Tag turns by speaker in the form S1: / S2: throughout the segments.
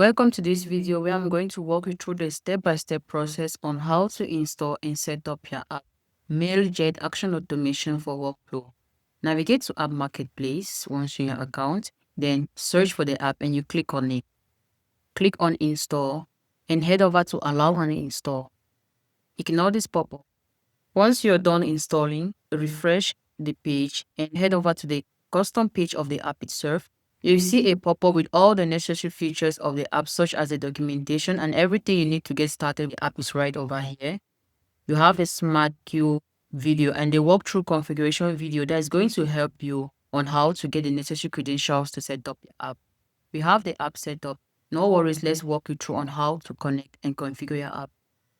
S1: Welcome to this video where I'm going to walk you through the step-by-step process on how to install and set up your app, Mailjet Action Automation for Workflow. Navigate to App Marketplace once you're in your account, then search for the app and you click on it. Click on Install and head over to Allow and Install. Ignore this pop-up. Once you're done installing, refresh the page and head over to the custom page of the app itself. You'll see a pop-up with all the necessary features of the app, such as the documentation and everything you need to get started. The app is right over here. You have a smart queue video and the walkthrough configuration video that is going to help you on how to get the necessary credentials to set up your app. We have the app set up. No worries, let's walk you through on how to connect and configure your app.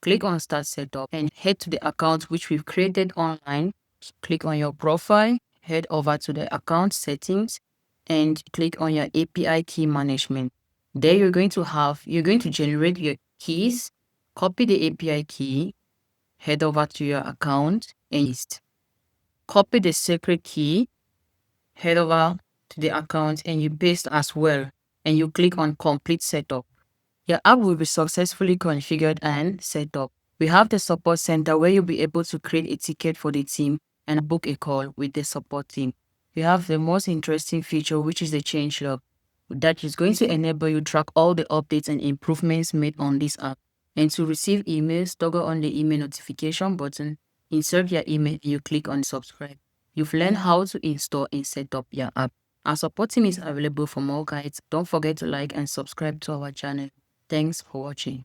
S1: Click on Start Setup and head to the account which we've created online. Click on your profile, head over to the account settings and click on your API key management. There you're going to generate your keys, copy the API key, head over to your account and paste. Copy the secret key, head over to the account and you paste as well and you click on Complete Setup. Your app will be successfully configured and set up. We have the support center where you'll be able to create a ticket for the team and book a call with the support team. We have the most interesting feature, which is the change log. That is going to enable you to track all the updates and improvements made on this app. And to receive emails, toggle on the email notification button, insert your email, and you click on subscribe. You've learned how to install and set up your app. Our support team is available for more guides. Don't forget to like and subscribe to our channel. Thanks for watching.